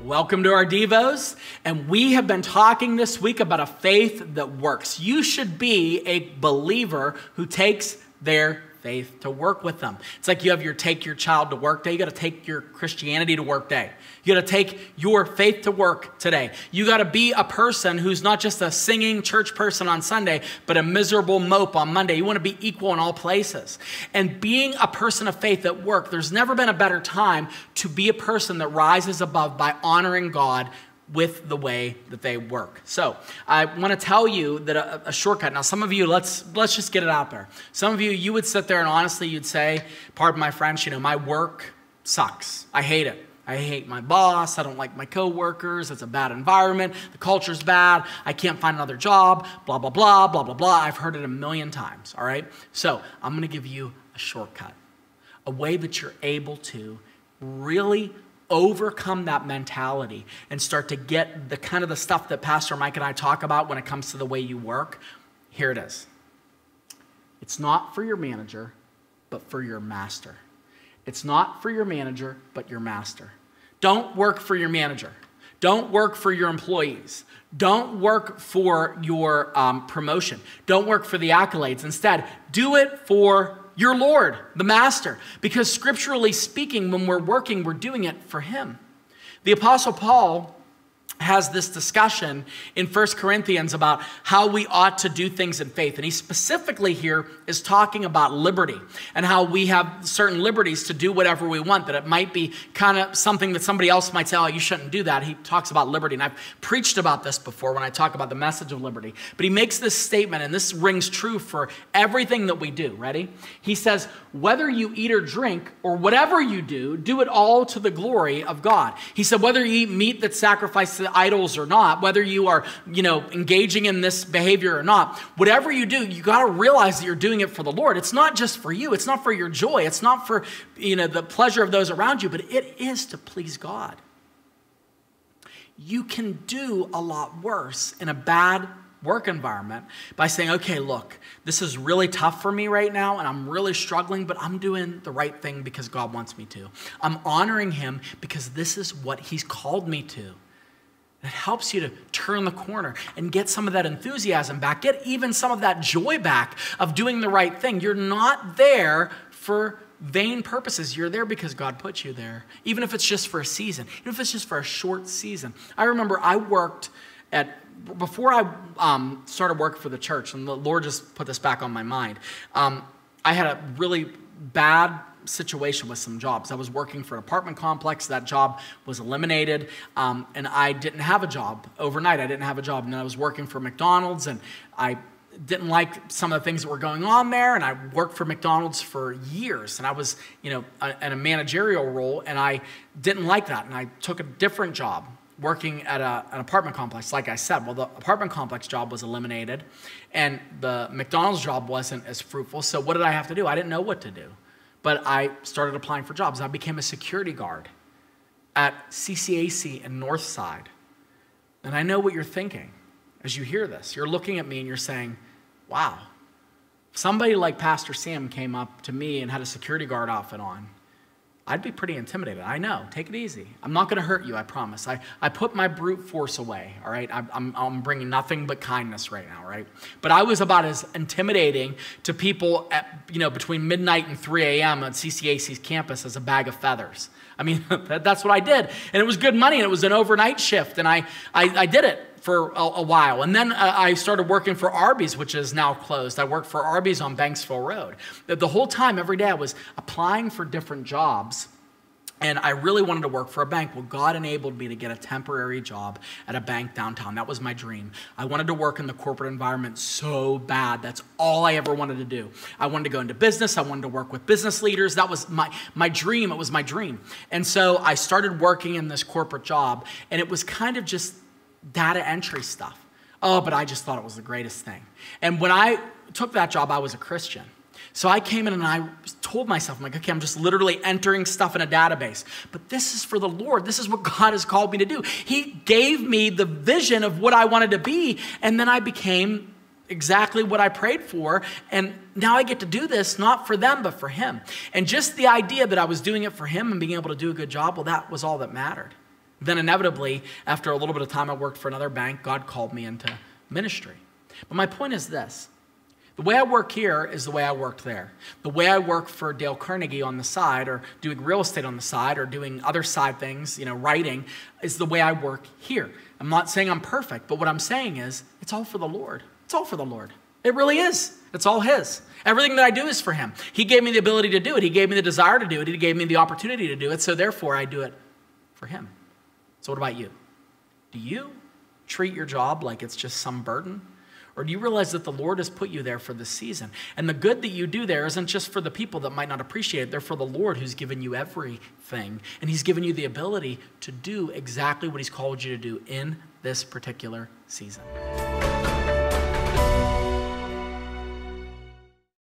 Welcome to our Devos, and we have been talking this week about a faith that works. You should be a believer who takes their faith to work with them. It's like you have your take your child to work day. You got to take your Christianity to work day. You got to take your faith to work today. You got to be a person who's not just a singing church person on Sunday, but a miserable mope on Monday. You want to be equal in all places. And being a person of faith at work, there's never been a better time to be a person that rises above by honoring God with the way that they work. So I want to tell you that a shortcut. Now, some of you, let's just get it out there. Some of you, you would sit there and honestly, you'd say, pardon my French, my work sucks. I hate it. I hate my boss. I don't like my coworkers. It's a bad environment. The culture's bad. I can't find another job. Blah, blah, blah, blah, blah, blah. I've heard it a million times, all right? So I'm going to give you a shortcut, a way that you're able to really overcome that mentality and start to get the kind of the stuff that Pastor Mike and I talk about when it comes to the way you work. Here it is. It's not for your manager, but for your master. It's not for your manager, but your master. Don't work for your manager. Don't work for your employees. Don't work for your promotion. Don't work for the accolades. Instead, do it for your Lord, the Master, because scripturally speaking, when we're working, we're doing it for him. The Apostle Paul has this discussion in 1 Corinthians about how we ought to do things in faith. And he specifically here is talking about liberty and how we have certain liberties to do whatever we want, that it might be kind of something that somebody else might say, oh, you shouldn't do that. He talks about liberty. And I've preached about this before when I talk about the message of liberty. But he makes this statement, and this rings true for everything that we do. Ready? He says, whether you eat or drink or whatever you do, do it all to the glory of God. He said, whether you eat meat that's sacrificed to idols or not, whether you are, engaging in this behavior or not, whatever you do, you got to realize that you're doing it for the Lord. It's not just for you. It's not for your joy. It's not for, the pleasure of those around you, but it is to please God. You can do a lot worse in a bad work environment by saying, okay, look, this is really tough for me right now and I'm really struggling, but I'm doing the right thing because God wants me to. I'm honoring him because this is what he's called me to. It helps you to turn the corner and get some of that enthusiasm back, get even some of that joy back of doing the right thing. You're not there for vain purposes. You're there because God put you there, even if it's just for a season, even if it's just for a short season. I remember I worked before I started working for the church, and the Lord just put this back on my mind, I had a really bad situation with some jobs. I was working for an apartment complex. That job was eliminated, and I didn't have a job overnight. I didn't have a job, and then I was working for McDonald's, and I didn't like some of the things that were going on there, and I worked for McDonald's for years, and I was, in a managerial role, and I didn't like that, and I took a different job working at an apartment complex, like I said. Well, the apartment complex job was eliminated, and the McDonald's job wasn't as fruitful, so what did I have to do? I didn't know what to do. But I started applying for jobs. I became a security guard at CCAC in Northside. And I know what you're thinking as you hear this. You're looking at me and you're saying, wow, if somebody like Pastor Sam came up to me and had a security guard outfit on, I'd be pretty intimidated. I know. Take it easy. I'm not going to hurt you, I promise. I put my brute force away, all right? I'm bringing nothing but kindness right now, right? But I was about as intimidating to people at, between midnight and 3 a.m. on CCAC's campus as a bag of feathers. I mean, that's what I did. And it was good money, and it was an overnight shift, and I did it for a while. And then I started working for Arby's, which is now closed. I worked for Arby's on Banksville Road. The whole time, every day, I was applying for different jobs, and I really wanted to work for a bank. Well, God enabled me to get a temporary job at a bank downtown. That was my dream. I wanted to work in the corporate environment so bad. That's all I ever wanted to do. I wanted to go into business. I wanted to work with business leaders. That was my dream. It was my dream. And so I started working in this corporate job, and it was kind of just data entry stuff. Oh, but I just thought it was the greatest thing. And when I took that job, I was a Christian. So I came in and I told myself, I'm like, okay, I'm just literally entering stuff in a database. But this is for the Lord. This is what God has called me to do. He gave me the vision of what I wanted to be, and then I became exactly what I prayed for. And now I get to do this, not for them, but for him. And just the idea that I was doing it for him and being able to do a good job, well, that was all that mattered. Then inevitably, after a little bit of time I worked for another bank, God called me into ministry. But my point is this. The way I work here is the way I worked there. The way I work for Dale Carnegie on the side, or doing real estate on the side, or doing other side things, writing, is the way I work here. I'm not saying I'm perfect, but what I'm saying is it's all for the Lord. It's all for the Lord. It really is. It's all His. Everything that I do is for Him. He gave me the ability to do it. He gave me the desire to do it. He gave me the opportunity to do it. So therefore, I do it for Him. So what about you? Do you treat your job like it's just some burden? Or do you realize that the Lord has put you there for this season? And the good that you do there isn't just for the people that might not appreciate it. They're for the Lord who's given you everything. And He's given you the ability to do exactly what He's called you to do in this particular season.